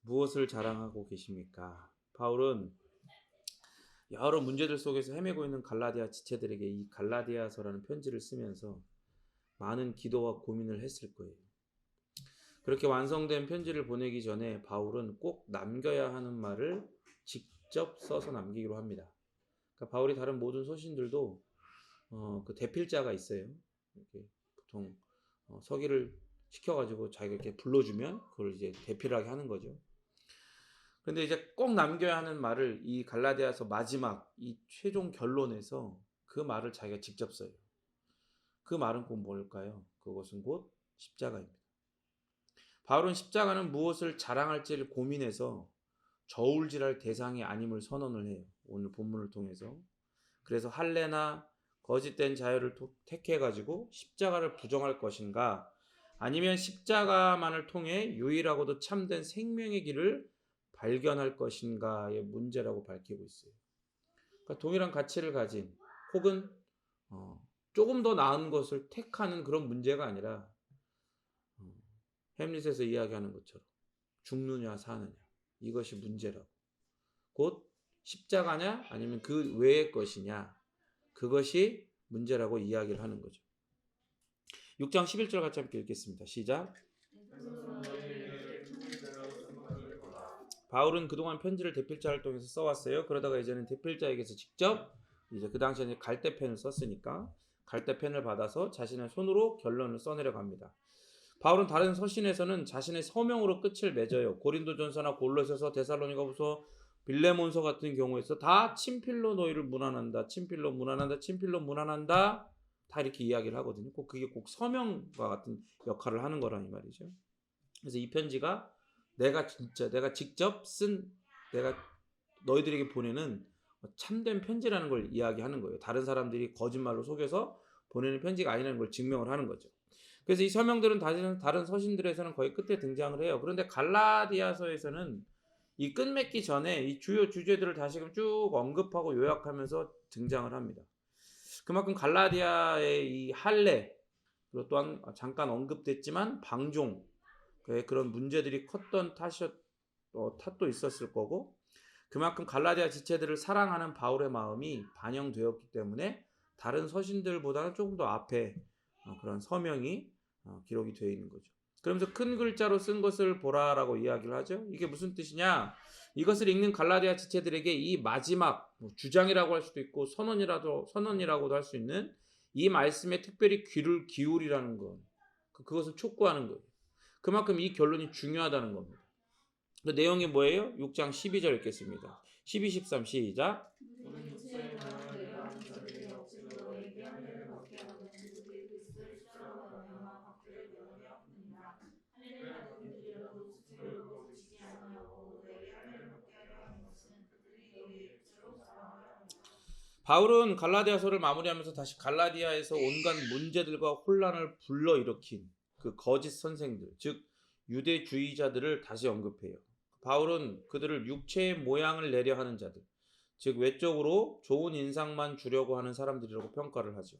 무엇을 자랑하고 계십니까? 바울은 여러 문제들 속에서 헤매고 있는 갈라디아 지체들에게 이 갈라디아서라는 편지를 쓰면서 많은 기도와 고민을 했을 거예요. 그렇게 완성된 편지를 보내기 전에 바울은 꼭 남겨야 하는 말을 직접 써서 남기기로 합니다. 그러니까 바울이 다른 모든 서신들도 그 대필자가 있어요. 이렇게 보통 서기를 시켜가지고 자기가 이렇게 불러주면 그걸 이제 대필하게 하는 거죠. 근데 이제 꼭 남겨야 하는 말을 이 갈라디아서 마지막 이 최종 결론에서 그 말을 자기가 직접 써요. 그 말은 곧 뭘까요? 그것은 곧 십자가입니다. 바울은 십자가는 무엇을 자랑할지를 고민해서 저울질할 대상이 아님을 선언을 해요. 오늘 본문을 통해서. 그래서 할례나 거짓된 자유를 택해가지고 십자가를 부정할 것인가, 아니면 십자가만을 통해 유일하고도 참된 생명의 길을 발견할 것인가의 문제라고 밝히고 있어요. 그러니까 동일한 가치를 가진 혹은 조금 더 나은 것을 택하는 그런 문제가 아니라 햄릿에서 이야기하는 것처럼 죽느냐 사느냐 이것이 문제라고. 곧 십자가냐 아니면 그 외의 것이냐 그것이 문제라고 이야기를 하는 거죠. 6장 11절 같이 함께 읽겠습니다. 시작. 바울은 그동안 편지를 대필자를 통해서 써왔어요. 그러다가 이제는 대필자에게서 직접 이제 그 당시에는 갈대펜을 썼으니까 갈대펜을 받아서 자신의 손으로 결론을 써내려갑니다. 바울은 다른 서신에서는 자신의 서명으로 끝을 맺어요. 고린도전서나 골로새서, 데살로니가후서, 빌레몬서 같은 경우에서 다 친필로 너희를 문안한다, 친필로 문안한다, 친필로 문안한다 다 이렇게 이야기를 하거든요. 그게 꼭 서명과 같은 역할을 하는 거라는 말이죠. 그래서 이 편지가 내가 직접 쓴, 내가 너희들에게 보내는 참된 편지라는 걸 이야기하는 거예요. 다른 사람들이 거짓말로 속여서 보내는 편지가 아니라는 걸 증명을 하는 거죠. 그래서 이 서명들은 다른 서신들에서는 거의 끝에 등장을 해요. 그런데 갈라디아서에서는 이 끝맺기 전에 이 주요 주제들을 다시금 쭉 언급하고 요약하면서 등장을 합니다. 그만큼 갈라디아의 이 할례, 그리고 또한 잠깐 언급됐지만 방종, 그런 문제들이 컸던 탓도 있었을 거고, 그만큼 갈라디아 지체들을 사랑하는 바울의 마음이 반영되었기 때문에 다른 서신들보다는 조금 더 앞에 그런 서명이 기록이 되어 있는 거죠. 그러면서 큰 글자로 쓴 것을 보라라고 이야기를 하죠. 이게 무슨 뜻이냐? 이것을 읽는 갈라디아 지체들에게 이 마지막 주장이라고 할 수도 있고 선언이라고도 할 수 있는 이 말씀에 특별히 귀를 기울이라는 것, 그것을 촉구하는 거예요. 그만큼 이 결론이 중요하다는 겁니다. 그 내용이 뭐예요? 6장 12절 읽겠습니다. 12, 13 시작. 바울은 갈라디아서를 마무리하면서 다시 갈라디아에서 온갖 문제들과 혼란을 불러일으킨 그 거짓 선생들, 즉 유대주의자들을 다시 언급해요. 바울은 그들을 육체의 모양을 내려 하는 자들, 즉 외적으로 좋은 인상만 주려고 하는 사람들이라고 평가를 하죠.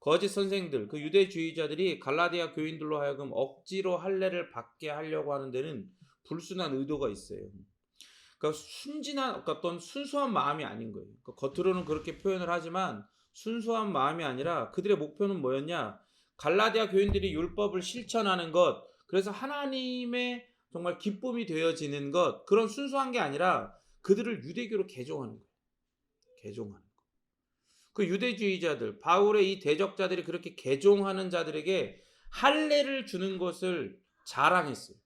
거짓 선생들, 그 유대주의자들이 갈라디아 교인들로 하여금 억지로 할례를 받게 하려고 하는 데는 불순한 의도가 있어요. 그러니까 어떤 순수한 마음이 아닌 거예요. 그러니까 겉으로는 그렇게 표현을 하지만 순수한 마음이 아니라 그들의 목표는 뭐였냐? 갈라디아 교인들이 율법을 실천하는 것, 그래서 하나님의 정말 기쁨이 되어지는 것, 그런 순수한 게 아니라 그들을 유대교로 개종하는 거예요. 개종하는 거. 그 유대주의자들, 바울의 이 대적자들이 그렇게 개종하는 자들에게 할례를 주는 것을 자랑했어요.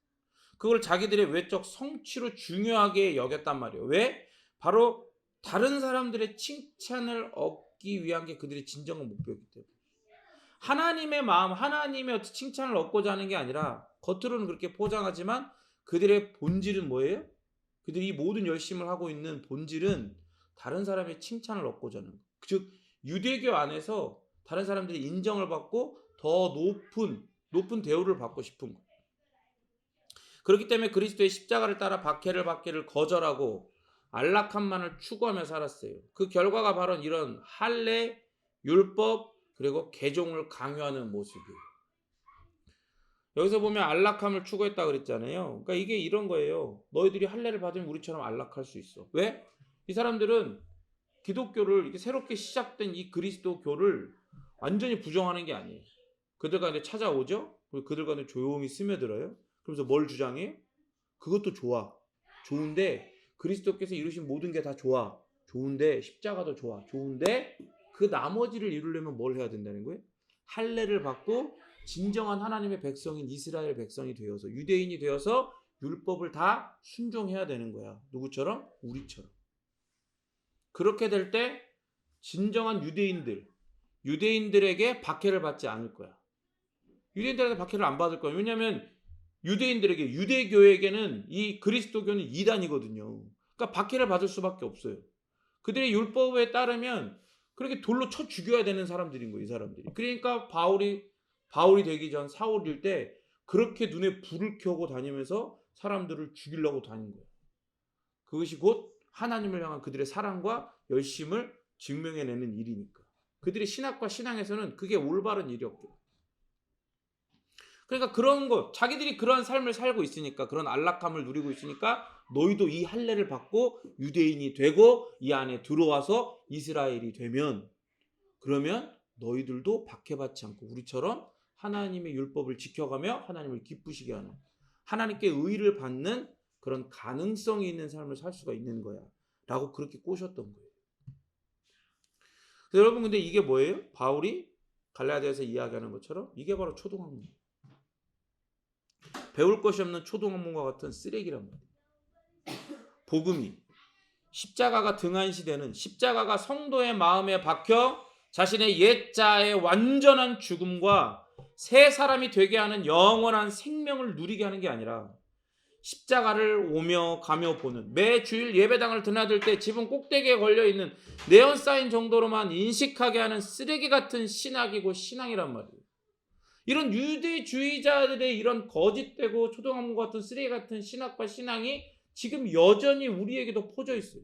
그걸 자기들의 외적 성취로 중요하게 여겼단 말이에요. 왜? 바로 다른 사람들의 칭찬을 얻기 위한 게 그들의 진정한 목표이기 때문에. 하나님의 마음, 하나님의 어떤 칭찬을 얻고자 하는 게 아니라 겉으로는 그렇게 포장하지만 그들의 본질은 뭐예요? 그들이 이 모든 열심을 하고 있는 본질은 다른 사람의 칭찬을 얻고자 하는 거. 즉 유대교 안에서 다른 사람들이 인정을 받고 더 높은 대우를 받고 싶은 거. 그렇기 때문에 그리스도의 십자가를 따라 박해를 받기를 거절하고 안락함만을 추구하며 살았어요. 그 결과가 바로 이런 할례, 율법, 그리고 개종을 강요하는 모습이에요. 여기서 보면 안락함을 추구했다 그랬잖아요. 그러니까 이게 이런 거예요. 너희들이 할례를 받으면 우리처럼 안락할 수 있어. 왜? 이 사람들은 기독교를 이렇게 새롭게 시작된 이 그리스도교를 완전히 부정하는 게 아니에요. 그들 가운데 찾아오죠. 그리고 그들 가운데 조용히 스며들어요. 그러면서 뭘 주장해? 그것도 좋아. 좋은데 그리스도께서 이루신 모든 게 다 좋아. 좋은데 십자가도 좋아. 좋은데 그 나머지를 이루려면 뭘 해야 된다는 거예요? 할례를 받고 진정한 하나님의 백성인 이스라엘 백성이 되어서 유대인이 되어서 율법을 다 순종해야 되는 거야. 누구처럼? 우리처럼. 그렇게 될 때 진정한 유대인들에게 박해를 받지 않을 거야. 유대인들한테 박해를 안 받을 거야. 왜냐하면 유대인들에게 유대교에게는 이 그리스도교는 이단이거든요. 그러니까 박해를 받을 수밖에 없어요. 그들의 율법에 따르면 그렇게 돌로 쳐 죽여야 되는 사람들인 거예요, 이 사람들이. 그러니까 바울이 되기 전 사울일 때 그렇게 눈에 불을 켜고 다니면서 사람들을 죽이려고 다닌 거예요. 그것이 곧 하나님을 향한 그들의 사랑과 열심을 증명해내는 일이니까. 그들의 신학과 신앙에서는 그게 올바른 일이었고. 그러니까 그런 것, 자기들이 그런 삶을 살고 있으니까, 그런 안락함을 누리고 있으니까 너희도 이 할례를 받고 유대인이 되고 이 안에 들어와서 이스라엘이 되면, 그러면 너희들도 박해받지 않고 우리처럼 하나님의 율법을 지켜가며 하나님을 기쁘시게 하는, 하나님께 의를 받는 그런 가능성이 있는 삶을 살 수가 있는 거야 라고 그렇게 꼬셨던 거예요. 여러분, 근데 이게 뭐예요? 바울이 갈라디아에서 이야기하는 것처럼 이게 바로 초등학문, 배울 것이 없는 초등학문과 같은 쓰레기란 말이에요. 복음이, 십자가가 등한시되는, 십자가가 성도의 마음에 박혀 자신의 옛자의 완전한 죽음과 새 사람이 되게 하는 영원한 생명을 누리게 하는 게 아니라, 십자가를 오며 가며 보는, 매 주일 예배당을 드나들 때 지붕 꼭대기에 걸려있는 네온사인 정도로만 인식하게 하는 쓰레기 같은 신학이고 신앙이란 말이에요. 이런 유대주의자들의 이런 거짓되고 초등학문 같은 쓰레기 같은 신학과 신앙이 지금 여전히 우리에게도 퍼져 있어요.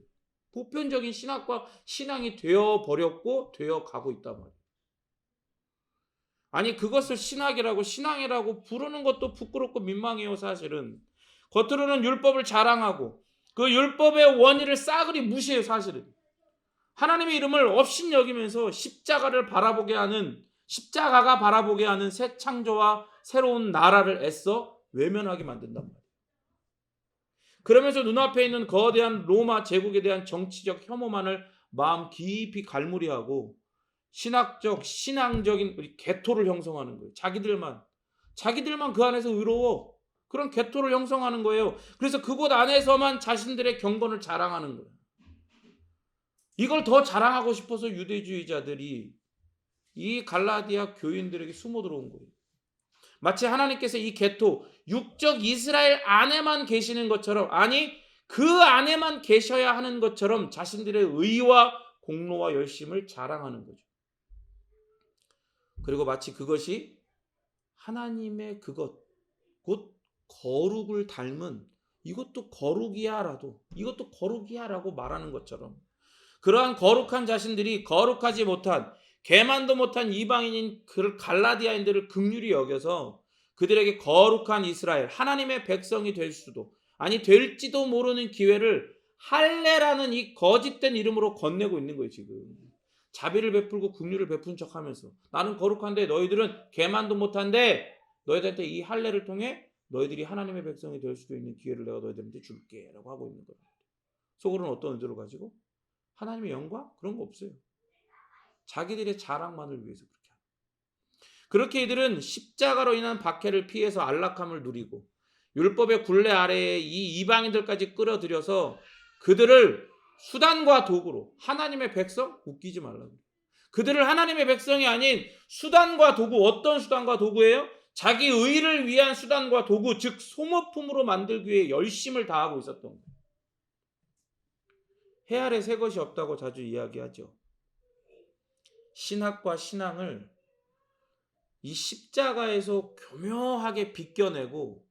보편적인 신학과 신앙이 되어버렸고 되어가고 있단 말이에요. 아니, 그것을 신앙이라고 부르는 것도 부끄럽고 민망해요. 사실은 겉으로는 율법을 자랑하고 그 율법의 원리를 싸그리 무시해요. 사실은 하나님의 이름을 업신여기면서 십자가가 바라보게 하는 새 창조와 새로운 나라를 애써 외면하게 만든단 말이에요. 그러면서 눈앞에 있는 거대한 로마 제국에 대한 정치적 혐오만을 마음 깊이 갈무리하고 신앙적인 개토를 형성하는 거예요. 자기들만 그 안에서 의로워. 그런 개토를 형성하는 거예요. 그래서 그곳 안에서만 자신들의 경건을 자랑하는 거예요. 이걸 더 자랑하고 싶어서 유대주의자들이 이 갈라디아 교인들에게 숨어 들어온 거예요. 마치 하나님께서 이 개토, 육적 이스라엘 안에만 계시는 것처럼, 아니 그 안에만 계셔야 하는 것처럼 자신들의 의와 공로와 열심을 자랑하는 거죠. 그리고 마치 그것이 하나님의 그것, 곧 거룩을 닮은, 이것도 거룩이야라고 말하는 것처럼, 그러한 거룩한 자신들이 거룩하지 못한, 개만도 못한 이방인인 그 갈라디아인들을 긍휼히 여겨서 그들에게 거룩한 이스라엘, 하나님의 백성이 될 수도, 아니 될지도 모르는 기회를 할례라는 이 거짓된 이름으로 건네고 있는 거예요. 지금 자비를 베풀고 긍휼을 베푼 척하면서, 나는 거룩한데 너희들은 개만도 못한데 너희들한테 이 할례를 통해 너희들이 하나님의 백성이 될 수도 있는 기회를 내가 너희들한테 줄게 라고 하고 있는 거예요. 속으로는 어떤 의도를 가지고? 하나님의 영광? 그런 거 없어요. 자기들의 자랑만을 위해서 그렇게 합니다. 그렇게 이들은 십자가로 인한 박해를 피해서 안락함을 누리고 율법의 굴레 아래에 이 이방인들까지 끌어들여서 그들을 수단과 도구로, 하나님의 백성? 웃기지 말라고. 그들을 하나님의 백성이 아닌 수단과 도구, 어떤 수단과 도구예요? 자기 의를 위한 수단과 도구, 즉 소모품으로 만들기 위해 열심을 다하고 있었던 거예요. 해 아래 새 것이 없다고 자주 이야기하죠. 신학과 신앙을 이 십자가에서 교묘하게 비껴내고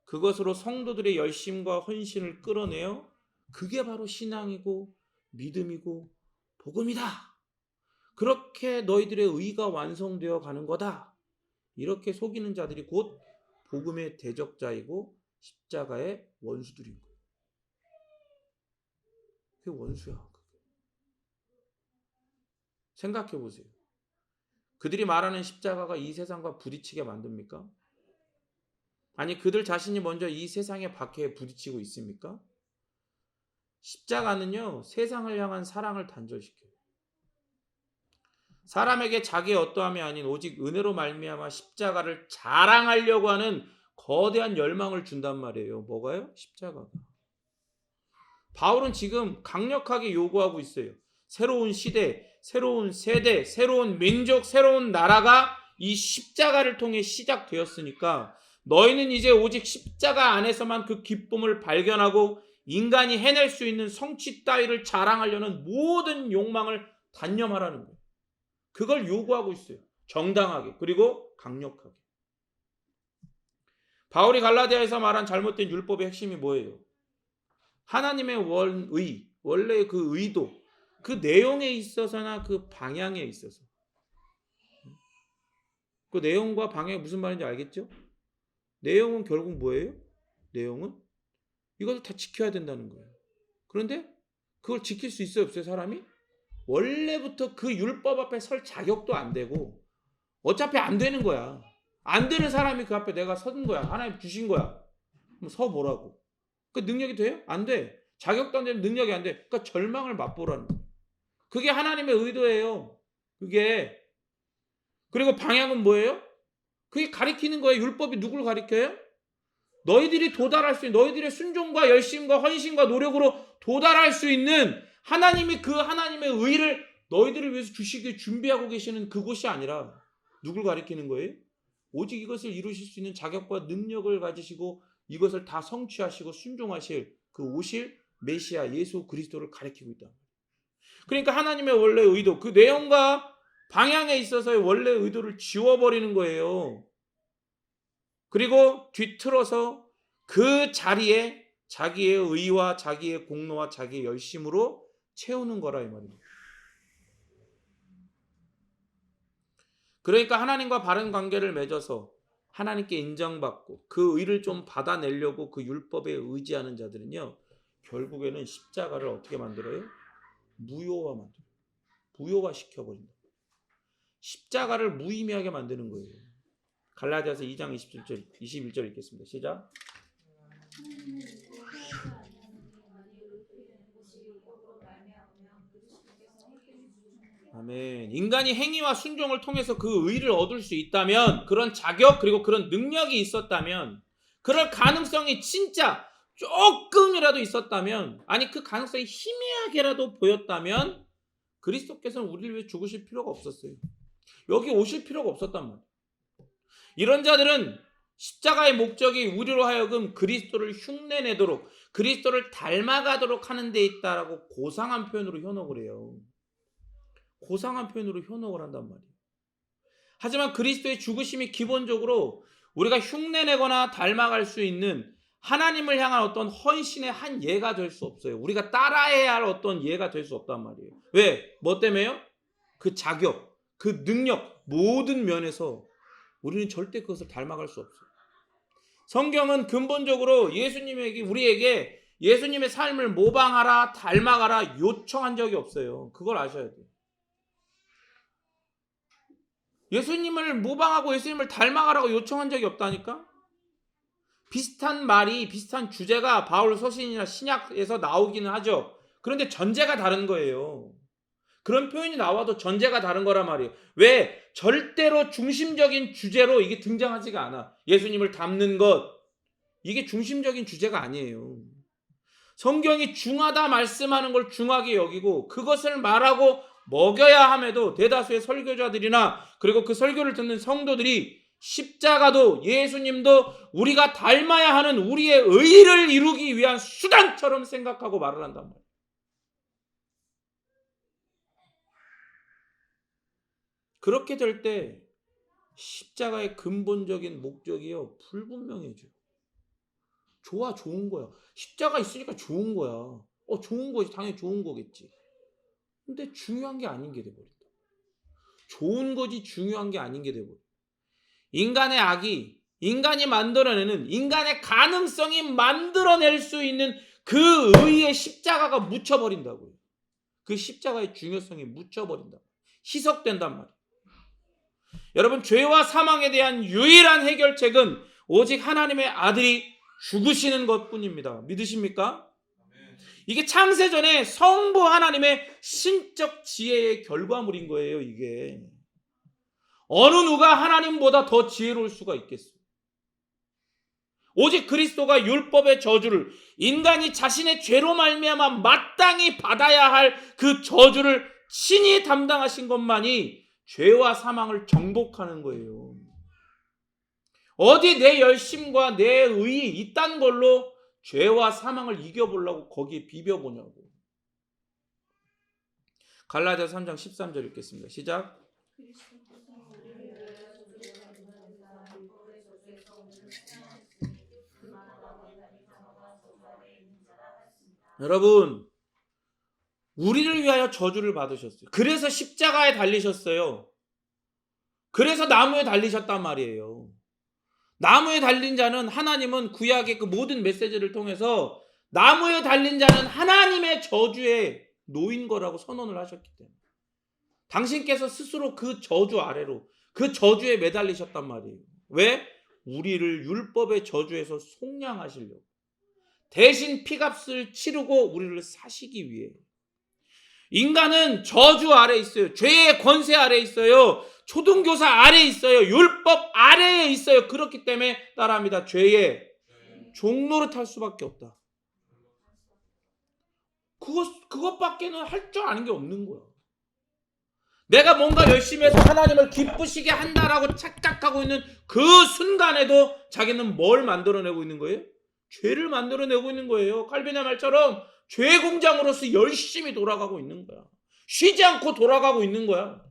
그것으로 성도들의 열심과 헌신을 끌어내어 그게 바로 신앙이고 믿음이고 복음이다. 그렇게 너희들의 의가 완성되어 가는 거다. 이렇게 속이는 자들이 곧 복음의 대적자이고 십자가의 원수들인 거예요. 그게 원수야. 생각해 보세요. 그들이 말하는 십자가가 이 세상과 부딪히게 만듭니까? 아니 그들 자신이 먼저 이 세상의 박해에 부딪히고 있습니까? 십자가는요 세상을 향한 사랑을 단절시켜요. 사람에게 자기의 어떠함이 아닌 오직 은혜로 말미암아 십자가를 자랑하려고 하는 거대한 열망을 준단 말이에요. 뭐가요? 십자가가. 바울은 지금 강력하게 요구하고 있어요. 새로운 시대, 새로운 세대, 새로운 민족, 새로운 나라가 이 십자가를 통해 시작되었으니까 너희는 이제 오직 십자가 안에서만 그 기쁨을 발견하고 인간이 해낼 수 있는 성취 따위를 자랑하려는 모든 욕망을 단념하라는 거예요. 그걸 요구하고 있어요. 정당하게 그리고 강력하게. 바울이 갈라디아에서 말한 잘못된 율법의 핵심이 뭐예요? 하나님의 원의, 원래 그 의도, 그 내용에 있어서나 그 방향에 있어서. 그 내용과 방향이 무슨 말인지 알겠죠? 내용은 결국 뭐예요? 내용은 이것을 다 지켜야 된다는 거예요. 그런데 그걸 지킬 수 있어요, 없어요, 사람이? 원래부터 그 율법 앞에 설 자격도 안 되고 어차피 안 되는 거야. 안 되는 사람이 그 앞에 내가 선 거야. 하나님 주신 거야. 그럼 서 보라고. 그 능력이 돼요? 안 돼. 자격도 안 되면 능력이 안 돼. 그러니까 절망을 맛보라는 거예요. 그게 하나님의 의도예요. 그게. 그리고 방향은 뭐예요? 그게 가리키는 거예요. 율법이 누굴 가리켜요? 너희들이 도달할 수 있는, 너희들의 순종과 열심과 헌신과 노력으로 도달할 수 있는 하나님이 그 하나님의 의를 너희들을 위해서 주시기 준비하고 계시는 그곳이 아니라 누굴 가리키는 거예요? 오직 이것을 이루실 수 있는 자격과 능력을 가지시고 이것을 다 성취하시고 순종하실 그 오실 메시아 예수 그리스도를 가리키고 있다. 그러니까 하나님의 원래 의도, 그 내용과 방향에 있어서의 원래 의도를 지워버리는 거예요. 그리고 뒤틀어서 그 자리에 자기의 의와 자기의 공로와 자기의 열심으로 채우는 거라 이 말입니다. 그러니까 하나님과 바른 관계를 맺어서 하나님께 인정받고 그 의를 좀 받아내려고 그 율법에 의지하는 자들은요 결국에는 십자가를 어떻게 만들어요? 무효화 만들어요. 무효화 시켜버린다. 십자가를 무의미하게 만드는 거예요. 갈라디아서 2장 21절 읽겠습니다. 시작. 아멘. 인간이 행위와 순종을 통해서 그 의를 얻을 수 있다면, 그런 자격 그리고 그런 능력이 있었다면, 그럴 가능성이 진짜 조금이라도 있었다면, 아니 그 가능성이 희미하게라도 보였다면 그리스도께서는 우리를 위해 죽으실 필요가 없었어요. 여기 오실 필요가 없었단 말이에요. 이런 자들은 십자가의 목적이 우리로 하여금 그리스도를 흉내내도록, 그리스도를 닮아가도록 하는 데 있다라고 고상한 표현으로 현혹을 해요. 고상한 표현으로 현혹을 한단 말이에요. 하지만 그리스도의 죽으심이 기본적으로 우리가 흉내내거나 닮아갈 수 있는 하나님을 향한 어떤 헌신의 한 예가 될 수 없어요. 우리가 따라해야 할 어떤 예가 될 수 없단 말이에요. 왜? 뭐 때문에요? 그 자격, 그 능력, 모든 면에서 우리는 절대 그것을 닮아갈 수 없어요. 성경은 근본적으로 예수님에게, 우리에게 예수님의 삶을 모방하라, 닮아가라 요청한 적이 없어요. 그걸 아셔야 돼요. 예수님을 모방하고 예수님을 닮아가라고 요청한 적이 없다니까? 비슷한 말이, 비슷한 주제가 바울 서신이나 신약에서 나오기는 하죠. 그런데 전제가 다른 거예요. 그런 표현이 나와도 전제가 다른 거란 말이에요. 왜? 절대로 중심적인 주제로 이게 등장하지가 않아. 예수님을 닮는 것, 이게 중심적인 주제가 아니에요. 성경이 중하다 말씀하는 걸 중하게 여기고 그것을 말하고 먹여야 함에도 대다수의 설교자들이나 그리고 그 설교를 듣는 성도들이 십자가도 예수님도 우리가 닮아야 하는 우리의 의를 이루기 위한 수단처럼 생각하고 말을 한단 말이에요. 그렇게 될 때 십자가의 근본적인 목적이요 불분명해져요. 좋아, 좋은 거야. 십자가 있으니까 좋은 거야. 좋은 거지. 당연히 좋은 거겠지. 근데 중요한 게 아닌 게 돼버린다. 좋은 거지 중요한 게 아닌 게 돼버려. 인간의 악이 인간이 만들어내는, 인간의 가능성이 만들어낼 수 있는 그 의의 십자가가 묻혀버린다고요. 그 십자가의 중요성이 묻혀버린다. 희석된단 말이에요. 여러분, 죄와 사망에 대한 유일한 해결책은 오직 하나님의 아들이 죽으시는 것뿐입니다. 믿으십니까? 이게 창세전에 성부 하나님의 신적 지혜의 결과물인 거예요. 이게 어느 누가 하나님보다 더 지혜로울 수가 있겠어요? 오직 그리스도가 율법의 저주를, 인간이 자신의 죄로 말미암아 마땅히 받아야 할 그 저주를 친히 담당하신 것만이 죄와 사망을 정복하는 거예요. 어디 내 열심과 내 의의 이딴 걸로 죄와 사망을 이겨보려고 거기에 비벼보냐고. 갈라디아서 3장 13절 읽겠습니다. 시작. 여러분, 우리를 위하여 저주를 받으셨어요. 그래서 십자가에 달리셨어요. 그래서 나무에 달리셨단 말이에요. 나무에 달린 자는, 하나님은 구약의 그 모든 메시지를 통해서 나무에 달린 자는 하나님의 저주에 놓인 거라고 선언을 하셨기 때문에 당신께서 스스로 그 저주 아래로, 그 저주에 매달리셨단 말이에요. 왜? 우리를 율법의 저주에서 속량하시려고. 대신 피값을 치르고 우리를 사시기 위해. 인간은 저주 아래 있어요. 죄의 권세 아래 있어요. 초등교사 아래 있어요. 율법 아래에 있어요. 그렇기 때문에 따라합니다. 죄의 종노릇할 수밖에 없다. 그것밖에는 할 줄 아는 게 없는 거야. 내가 뭔가 열심히 해서 하나님을 기쁘시게 한다라고 착각하고 있는 그 순간에도 자기는 뭘 만들어내고 있는 거예요? 죄를 만들어내고 있는 거예요. 칼빈의 말처럼 죄 공장으로서 열심히 돌아가고 있는 거야. 쉬지 않고 돌아가고 있는 거야.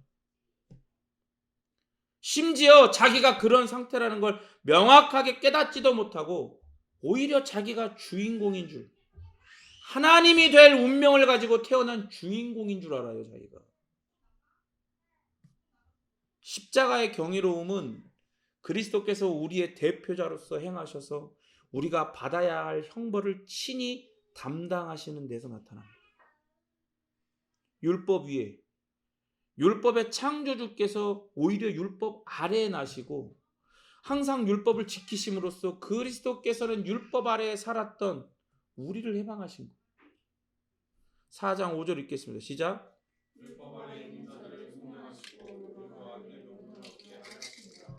심지어 자기가 그런 상태라는 걸 명확하게 깨닫지도 못하고 오히려 자기가 주인공인 줄, 하나님이 될 운명을 가지고 태어난 주인공인 줄 알아요. 자기가. 십자가의 경이로움은 그리스도께서 우리의 대표자로서 행하셔서 우리가 받아야 할 형벌을 친히 담당하시는 데서 나타납니다. 율법 위에, 율법의 창조주께서 오히려 율법 아래에 나시고 항상 율법을 지키심으로써 그리스도께서는 율법 아래에 살았던 우리를 해방하신 거예요. 4장 5절 읽겠습니다. 시작.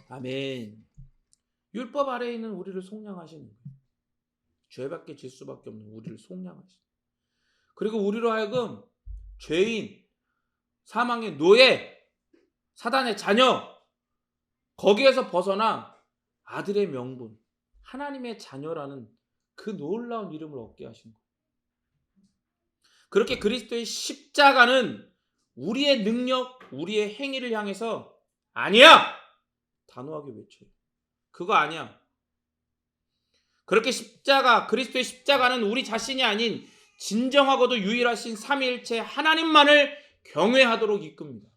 아멘. 율법 아래에 있는 우리를 속량하시는 거예요. 죄밖에 질 수밖에 없는 우리를 속량하시는 거예요. 그리고 우리로 하여금 죄인, 사망의 노예, 사단의 자녀, 거기에서 벗어나 아들의 명분, 하나님의 자녀라는 그 놀라운 이름을 얻게 하신 거예요. 그렇게 그리스도의 십자가는 우리의 능력, 우리의 행위를 향해서 아니야! 단호하게 외쳐요. 그거 아니야. 그렇게 그리스도의 십자가는 우리 자신이 아닌 진정하고도 유일하신 삼위일체 하나님만을 경외하도록 이끕니다.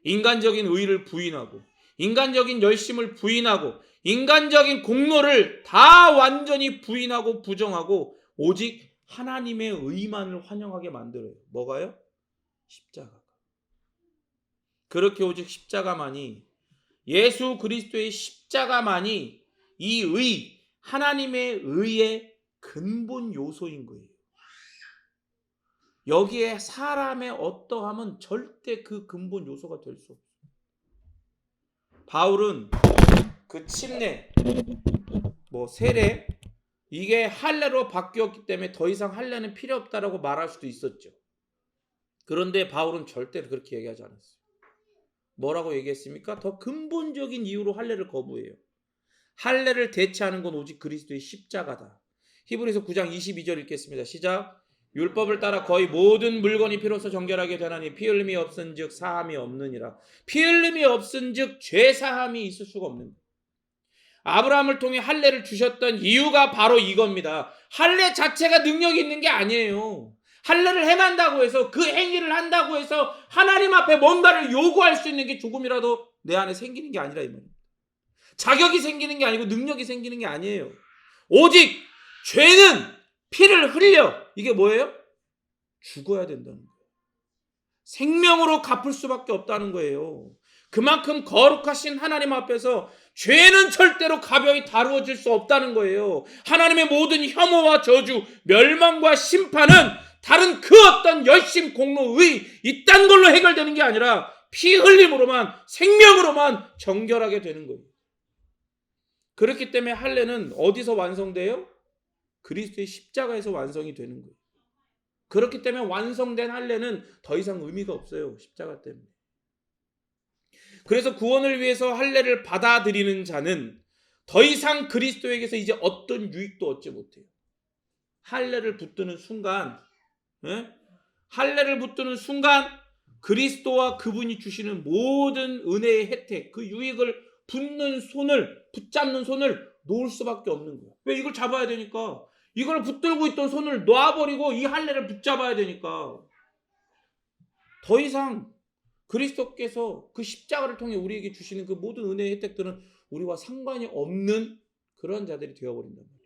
인간적인 의의를 부인하고, 인간적인 열심을 부인하고, 인간적인 공로를 다 완전히 부인하고 부정하고 오직 하나님의 의만을 환영하게 만들어요. 뭐가요? 십자가가. 그렇게 오직 십자가만이, 예수 그리스도의 십자가만이 이 의, 하나님의 의의 근본 요소인 거예요. 여기에 사람의 어떠함은 절대 그 근본 요소가 될 수 없어요. 바울은 그 침례, 세례, 이게 할례로 바뀌었기 때문에 더 이상 할례는 필요 없다라고 말할 수도 있었죠. 그런데 바울은 절대 그렇게 얘기하지 않았어요. 뭐라고 얘기했습니까? 더 근본적인 이유로 할례를 거부해요. 할례를 대체하는 건 오직 그리스도의 십자가다. 히브리서 9장 22절 읽겠습니다. 시작. 율법을 따라 거의 모든 물건이 피로써 정결하게 되나니 피 흘림이 없은즉 사함이 없느니라. 피 흘림이 없은즉 죄 사함이 있을 수가 없는 거예요. 아브라함을 통해 할례를 주셨던 이유가 바로 이겁니다. 할례 자체가 능력이 있는 게 아니에요. 할례를 행한다고 해서, 그 행위를 한다고 해서 하나님 앞에 뭔가를 요구할 수 있는 게 조금이라도 내 안에 생기는 게 아니라 이 말입니다. 자격이 생기는 게 아니고 능력이 생기는 게 아니에요. 오직 죄는 피를 흘려. 이게 뭐예요? 죽어야 된다는 거예요. 생명으로 갚을 수밖에 없다는 거예요. 그만큼 거룩하신 하나님 앞에서 죄는 절대로 가벼이 다루어질 수 없다는 거예요. 하나님의 모든 혐오와 저주, 멸망과 심판은 다른 그 어떤 열심, 공로, 의 이딴 걸로 해결되는 게 아니라 피 흘림으로만, 생명으로만 정결하게 되는 거예요. 그렇기 때문에 할례는 어디서 완성돼요? 그리스도의 십자가에서 완성이 되는 거예요. 그렇기 때문에 완성된 할례는 더 이상 의미가 없어요. 십자가 때문에. 그래서 구원을 위해서 할례를 받아들이는 자는 더 이상 그리스도에게서 이제 어떤 유익도 얻지 못해요. 할례를 붙드는 순간, 할례를 붙드는 순간 그리스도와 그분이 주시는 모든 은혜의 혜택, 그 유익을 붙잡는 손을 놓을 수밖에 없는 거예요. 왜? 이걸 잡아야 되니까. 이걸 붙들고 있던 손을 놔버리고 이 할례를 붙잡아야 되니까. 더 이상 그리스도께서 그 십자가를 통해 우리에게 주시는 그 모든 은혜의 혜택들은 우리와 상관이 없는 그런 자들이 되어버린단 말이에요.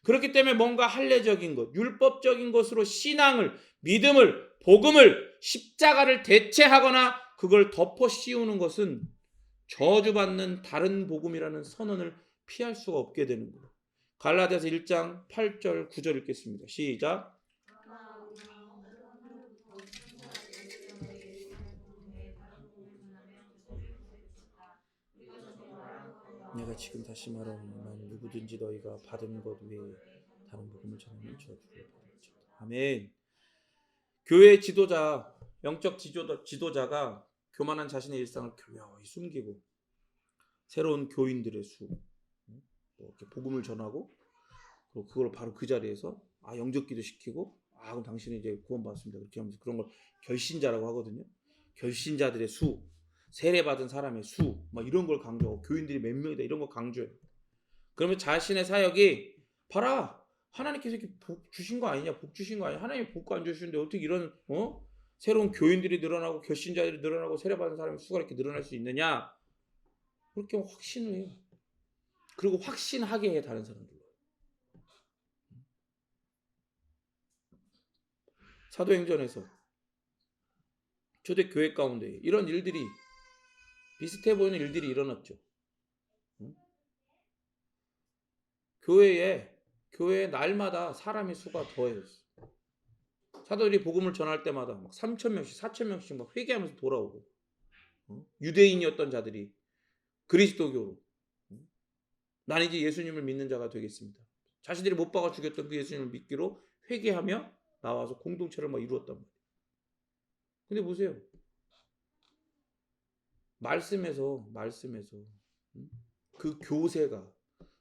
그렇기 때문에 뭔가 할례적인 것, 율법적인 것으로 신앙을, 믿음을, 복음을, 십자가를 대체하거나 그걸 덮어 씌우는 것은 저주받는 다른 복음이라는 선언을 피할 수가 없게 되는 거예요. 갈라디아서 1장 8절 9절 읽겠습니다. 시작. 내가 지금 다시 말하노니 만일 누구든지 너희가 받은 것 외에 다른 복음을 전하면 저주를 받을지어다. 아멘. 교회 지도자, 영적 지도자가 교만한 자신의 일상을 교묘히 숨기고 새로운 교인들의 수, 이렇게 복음을 전하고 그리고 그걸 바로 그 자리에서 영접기도 시키고 그럼 당신은 이제 구원받았습니다. 그렇게 하면서 그런 걸 결신자라고 하거든요. 결신자들의 수, 세례받은 사람의 수, 이런 걸 강조하고 교인들이 몇 명이다 이런 걸 강조해요. 그러면 자신의 사역이 봐라 하나님께서 이렇게 복 주신 거 아니냐, 복 주신 거 아니냐, 하나님이 복도 안 주시는데 어떻게 이런 새로운 교인들이 늘어나고 결신자들이 늘어나고 세례받은 사람의 수가 이렇게 늘어날 수 있느냐, 그렇게 확신을 해요. 그리고 확신하게 해 다른 사람들. 사도행전에서 초대교회 가운데 이런 일들이 비슷해 보이는 일들이 일어났죠. 교회에 날마다 사람의 수가 더해졌어. 사도들이 복음을 전할 때마다 막 3,000명씩 4,000명씩 막 회개하면서 돌아오고, 유대인이었던 자들이 그리스도교로 나는 이제 예수님을 믿는 자가 되겠습니다. 자신들이 못 박아 죽였던 그 예수님을 믿기로 회개하며 나와서 공동체를 막 이루었단 말이에요. 근데 보세요. 말씀에서 그 교세가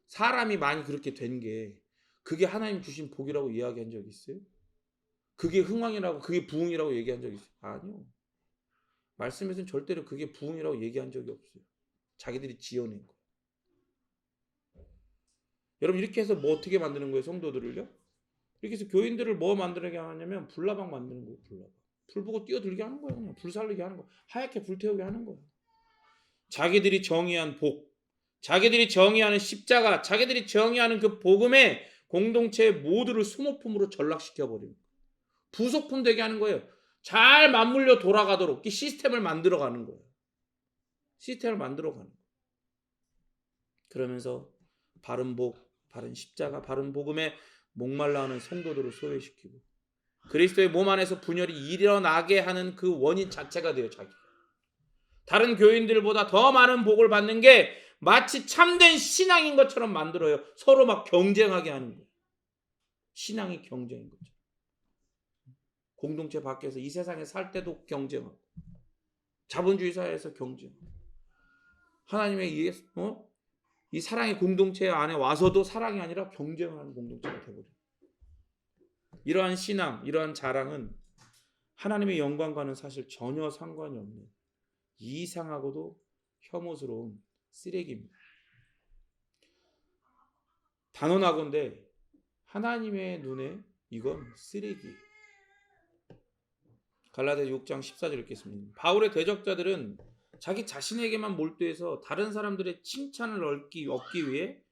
사람이 많이 그렇게 된 게 그게 하나님 주신 복이라고 이야기한 적이 있어요? 그게 흥왕이라고, 그게 부흥이라고 얘기한 적이 있어요? 아니요. 말씀에서는 절대로 그게 부흥이라고 얘기한 적이 없어요. 자기들이 지어낸 거예요. 여러분 이렇게 해서 뭐 어떻게 만드는 거예요? 성도들을요? 이렇게 해서 교인들을 뭐 만들게 하냐면 불나방 만드는 거예요. 불나방. 불 보고 뛰어들게 하는 거예요. 그냥 불 살리게 하는 거예요. 하얗게 불태우게 하는 거예요. 자기들이 정의한 복, 자기들이 정의하는 십자가, 자기들이 정의하는 그 복음의 공동체의 모두를 소모품으로 전락시켜버리는 거예요. 부속품 되게 하는 거예요. 잘 맞물려 돌아가도록 이 시스템을 만들어가는 거예요. 시스템을 만들어가는 거예요. 그러면서 바른 복, 바른 십자가, 바른 복음에 목말라하는 성도들을 소외시키고 그리스도의 몸 안에서 분열이 일어나게 하는 그 원인 자체가 돼요. 자기가. 다른 교인들보다 더 많은 복을 받는 게 마치 참된 신앙인 것처럼 만들어요. 서로 막 경쟁하게 하는 거예요. 신앙이 경쟁인 거죠. 공동체 밖에서 이 세상에 살 때도 경쟁하고 자본주의 사회에서 경쟁하고 하나님의 이 사랑의 공동체 안에 와서도 사랑이 아니라 경쟁하는 공동체가 되어버려요. 이러한 신앙, 이러한 자랑은 하나님의 영광과는 사실 전혀 상관이 없는 이상하고도 혐오스러운 쓰레기입니다. 단언하건대 하나님의 눈에 이건 쓰레기예요. 갈라디아 6장 14절 읽겠습니다. 바울의 대적자들은 자기 자신에게만 몰두해서 다른 사람들의 칭찬을 얻기 위해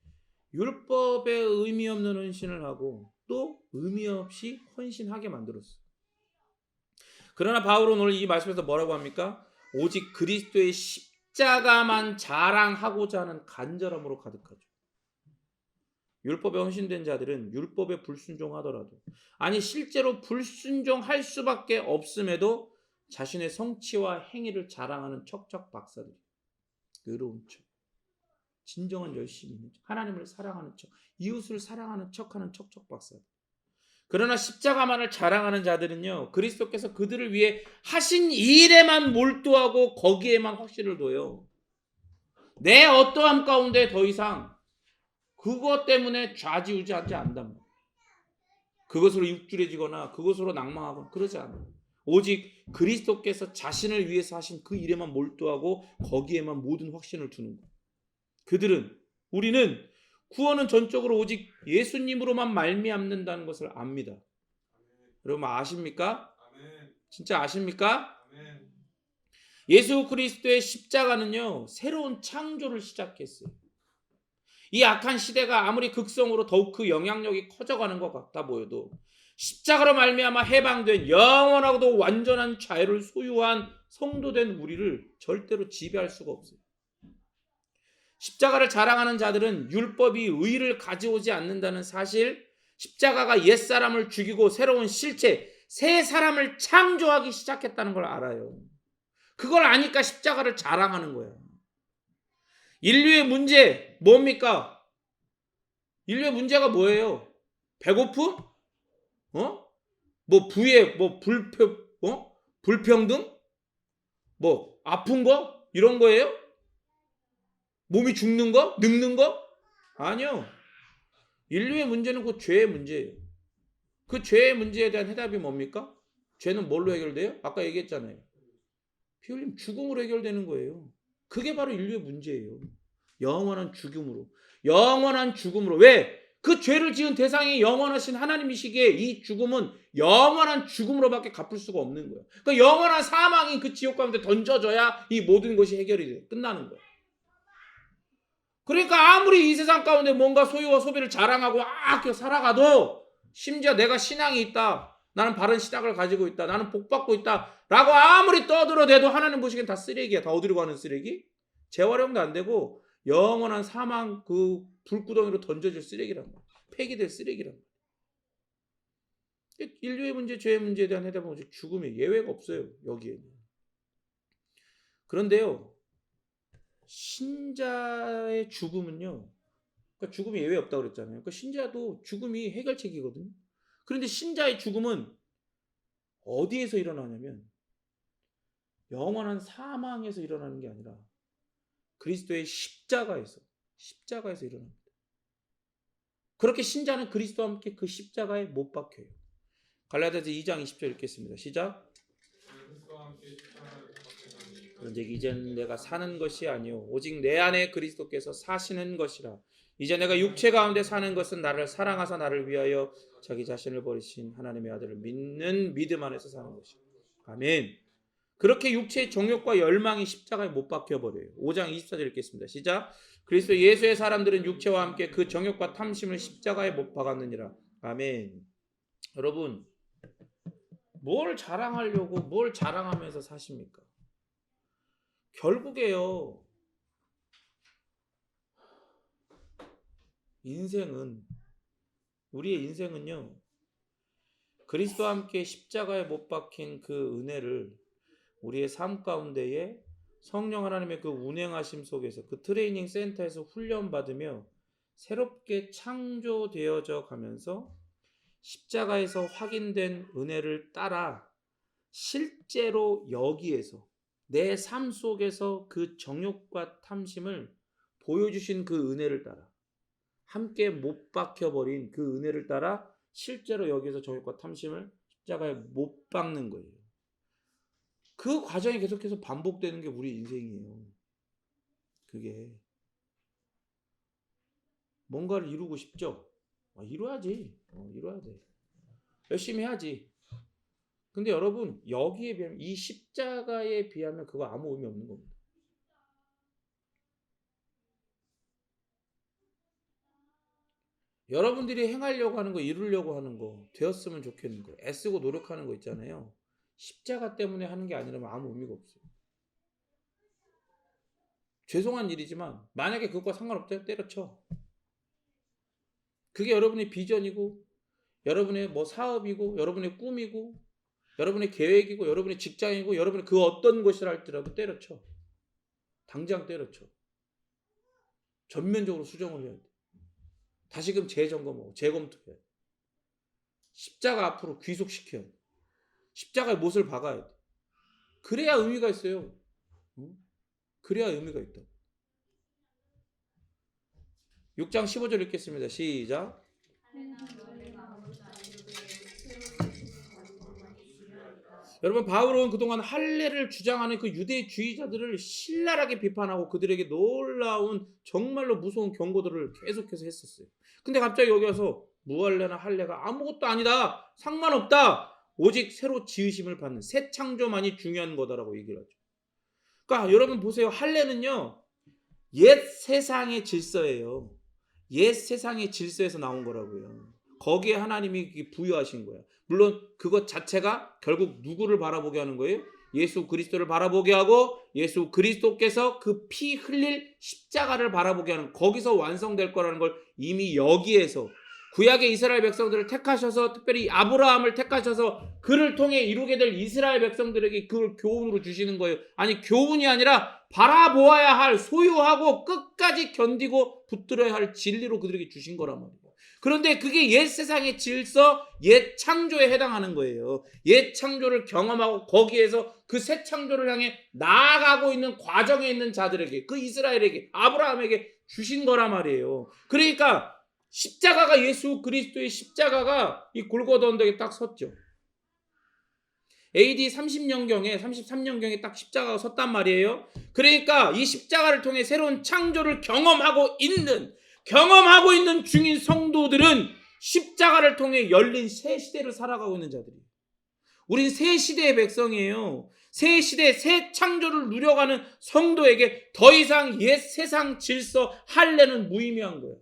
율법에 의미 없는 헌신을 하고 또 의미 없이 헌신하게 만들었어요. 그러나 바울은 오늘 이 말씀에서 뭐라고 합니까? 오직 그리스도의 십자가만 자랑하고자 하는 간절함으로 가득하죠. 율법에 헌신된 자들은 율법에 불순종하더라도, 아니 실제로 불순종할 수밖에 없음에도 자신의 성취와 행위를 자랑하는 척척 박사들이에요. 의로운 척, 진정한 열심히 있는 척, 하나님을 사랑하는 척, 이웃을 사랑하는 척하는 척척 박사들. 그러나 십자가만을 자랑하는 자들은요, 그리스도께서 그들을 위해 하신 일에만 몰두하고 거기에만 확신을 둬요. 내 어떠함 가운데 더 이상 그것 때문에 좌지우지하지 않단 말이에요. 그것으로 육줄해지거나 그것으로 낭망하거나 그러지 않아요. 오직 그리스도께서 자신을 위해서 하신 그 일에만 몰두하고 거기에만 모든 확신을 두는 거예요. 우리는 구원은 전적으로 오직 예수님으로만 말미암는다는 것을 압니다. 여러분 아십니까? 진짜 아십니까? 예수 그리스도의 십자가는요, 새로운 창조를 시작했어요. 이 악한 시대가 아무리 극성으로 더욱 그 영향력이 커져가는 것 같아 보여도 십자가로 말미암아 해방된 영원하고도 완전한 자유를 소유한 성도된 우리를 절대로 지배할 수가 없어요. 십자가를 자랑하는 자들은 율법이 의를 가져오지 않는다는 사실, 십자가가 옛사람을 죽이고 새로운 실체, 새 사람을 창조하기 시작했다는 걸 알아요. 그걸 아니까 십자가를 자랑하는 거예요. 인류의 문제 뭡니까? 인류의 문제가 뭐예요? 배고픔? 뭐 부의 불평등? 뭐 아픈 거? 이런 거예요? 몸이 죽는 거? 늙는 거? 아니요. 인류의 문제는 그 죄의 문제예요. 그 죄의 문제에 대한 해답이 뭡니까? 죄는 뭘로 해결돼요? 아까 얘기했잖아요. 피 흘림 죽음으로 해결되는 거예요. 그게 바로 인류의 문제예요. 영원한 죽음으로. 영원한 죽음으로. 왜? 그 죄를 지은 대상이 영원하신 하나님이시기에 이 죽음은 영원한 죽음으로밖에 갚을 수가 없는 거예요. 그러니까 영원한 사망인 그 지옥 가운데 던져져야 이 모든 것이 해결이 돼요. 끝나는 거예요. 그러니까 아무리 이 세상 가운데 뭔가 소유와 소비를 자랑하고 살아가도 심지어 내가 신앙이 있다. 나는 바른 신앙을 가지고 있다. 나는 복받고 있다. 라고 아무리 떠들어대도 하나님 보시기엔 다 쓰레기야. 다 어디로 가는 쓰레기? 재활용도 안 되고 영원한 사망 그 불구덩이로 던져질 쓰레기란 말이야. 폐기될 쓰레기란 말이야. 인류의 문제, 죄의 문제에 대한 해답은 오직 죽음이 예외가 없어요. 여기에는. 그런데요. 신자의 죽음은요. 그러니까 죽음이 예외 없다고 그랬잖아요. 그러니까 신자도 죽음이 해결책이거든요. 그런데 신자의 죽음은 어디에서 일어나냐면 영원한 사망에서 일어나는 게 아니라 그리스도의 십자가에서 일어납니다. 그렇게 신자는 그리스도와 함께 그 십자가에 못 박혀요. 갈라디아서 2장 20절 읽겠습니다. 시작. 그런즉 이제는 내가 사는 것이 아니요 오직 내 안에 그리스도께서 사시는 것이라. 이제 내가 육체 가운데 사는 것은 나를 사랑하사 나를 위하여 자기 자신을 버리신 하나님의 아들을 믿는 믿음 안에서 사는 것이다. 아멘. 그렇게 육체의 정욕과 열망이 십자가에 못 박혀버려요. 5장 24절 읽겠습니다. 시작. 그리스도 예수의 사람들은 육체와 함께 그 정욕과 탐심을 십자가에 못 박았느니라. 아멘. 여러분 뭘 자랑하려고 뭘 자랑하면서 사십니까? 결국에요. 우리의 인생은요. 그리스도와 함께 십자가에 못 박힌 그 은혜를 우리의 삶 가운데에 성령 하나님의 그 운행하심 속에서 그 트레이닝 센터에서 훈련받으며 새롭게 창조되어져 가면서 십자가에서 확인된 은혜를 따라 실제로 여기에서 내 삶 속에서 그 정욕과 탐심을 보여주신 그 은혜를 따라 함께 못 박혀버린 그 은혜를 따라 실제로 여기에서 정욕과 탐심을 십자가에 못 박는 거예요. 그 과정이 계속해서 반복되는 게 우리 인생이에요. 그게 뭔가를 이루고 싶죠? 이루어야지. 이루어야 돼. 열심히 해야지. 근데 여러분 여기에 비하면 이 십자가에 비하면 그거 아무 의미 없는 겁니다. 여러분들이 행하려고 하는 거, 이루려고 하는 거, 되었으면 좋겠는 거, 애쓰고 노력하는 거 있잖아요. 십자가 때문에 하는 게 아니라면 아무 의미가 없어요. 죄송한 일이지만 만약에 그것과 상관없다면 때려쳐. 그게 여러분의 비전이고 여러분의 뭐 사업이고 여러분의 꿈이고 여러분의 계획이고 여러분의 직장이고 여러분의 그 어떤 것이라 할지라도 때려쳐. 당장 때려쳐. 전면적으로 수정을 해야 돼. 다시금 재점검하고 재검토해야 돼. 십자가 앞으로 귀속시켜야 돼. 십자가에 못을 박아야 돼. 그래야 의미가 있어요. 그래야 의미가 있다. 6장 15절 읽겠습니다. 시작. 여러분, 바울은 그동안 할례를 주장하는 그 유대주의자들을 신랄하게 비판하고 그들에게 놀라운 정말로 무서운 경고들을 계속해서 했었어요. 근데 갑자기 여기 와서 무할례나 할례가 아무것도 아니다, 상관없다, 오직 새로 지으심을 받는 새 창조만이 중요한 거다라고 얘기를 하죠. 그러니까 여러분 보세요. 할례는요, 옛 세상의 질서예요. 옛 세상의 질서에서 나온 거라고요. 거기에 하나님이 부여하신 거야. 물론 그것 자체가 결국 누구를 바라보게 하는 거예요? 예수 그리스도를 바라보게 하고 예수 그리스도께서 그 피 흘릴 십자가를 바라보게 하는, 거기서 완성될 거라는 걸 이미 여기에서 구약의 이스라엘 백성들을 택하셔서, 특별히 아브라함을 택하셔서 그를 통해 이루게 될 이스라엘 백성들에게 그걸 교훈으로 주시는 거예요. 아니, 교훈이 아니라 바라보아야 할, 소유하고 끝까지 견디고 붙들어야 할 진리로 그들에게 주신 거란 말이에요. 그런데 그게 옛 세상의 질서, 옛 창조에 해당하는 거예요. 옛 창조를 경험하고 거기에서 그 새 창조를 향해 나아가고 있는 과정에 있는 자들에게, 그 이스라엘에게, 아브라함에게 주신 거란 말이에요. 그러니까 십자가가, 예수 그리스도의 십자가가 이 골고다 언덕에 딱 섰죠. AD 30년경에 33년경에 딱 십자가가 섰단 말이에요. 그러니까 이 십자가를 통해 새로운 창조를 경험하고 있는 중인 성도들은 십자가를 통해 열린 새 시대를 살아가고 있는 자들이에요. 우린 새 시대의 백성이에요. 새 시대, 새 창조를 누려가는 성도에게 더 이상 옛 세상 질서, 할례는 무의미한 거예요.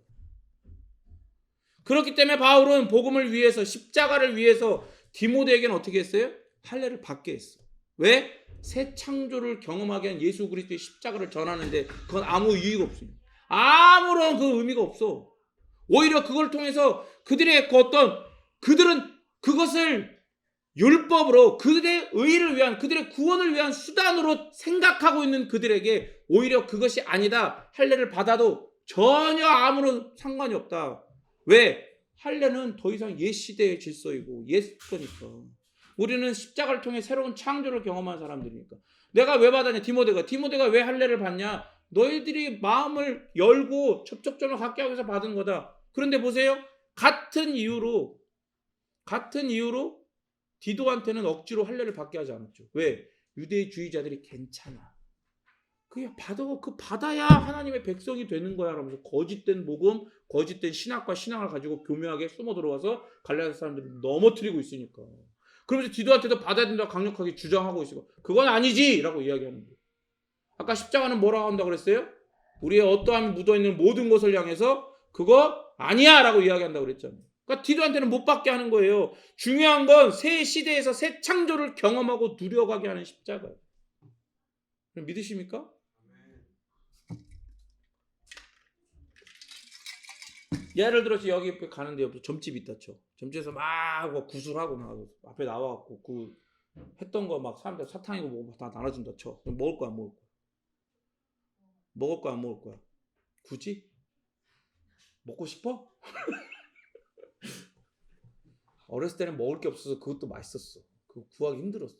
그렇기 때문에 바울은 복음을 위해서, 십자가를 위해서 디모데에게는 어떻게 했어요? 할례를 받게 했어. 왜? 새 창조를 경험하게 한 예수 그리스도의 십자가를 전하는데 그건 아무 이유가 없습니다. 아무런 그 의미가 없어. 오히려 그걸 통해서 그들은 그것을 율법으로 그들의 의를 위한, 그들의 구원을 위한 수단으로 생각하고 있는 그들에게 오히려 그것이 아니다, 할례를 받아도 전혀 아무런 상관이 없다. 왜? 할례는 더 이상 옛 시대의 질서이고 옛 거니까. 우리는 십자가를 통해 새로운 창조를 경험한 사람들이니까. 내가 왜 받았냐? 디모데가 왜 할례를 받냐? 너희들이 마음을 열고 접촉점을 갖게 하기 위해서 받은 거다. 그런데 보세요. 같은 이유로 디도한테는 억지로 할례를 받게 하지 않았죠. 왜? 유대주의자들이 괜찮아, 그냥 받아야 하나님의 백성이 되는 거야 라면서 거짓된 복음, 거짓된 신학과 신앙을 가지고 교묘하게 숨어 들어와서 갈라디아 사람들을 넘어뜨리고 있으니까. 그러면서 디도한테도 받아야 된다고 강력하게 주장하고 있고, 그건 아니지 라고 이야기하는 거예요. 아까 십자가는 뭐라고 한다고 그랬어요? 우리의 어떠함이 묻어있는 모든 것을 향해서 그거 아니야 라고 이야기한다고 그랬잖아요. 그러니까 디도한테는 못 받게 하는 거예요. 중요한 건 새 시대에서 새 창조를 경험하고 누려가게 하는 십자가예요. 믿으십니까? 예를 들어서 여기 가는데 옆에 점집이 있다 쳐. 점집에서 막 구슬하고 막 앞에 나와갖고 그 했던 거 막 사람들 사탕이고 뭐 다 나눠준다 쳐. 그럼 먹을 거야, 안 먹을 거야? 먹을 거야, 안 먹을 거야? 굳이? 먹고 싶어? 어렸을 때는 먹을 게 없어서 그것도 맛있었어. 그거 구하기 힘들었어.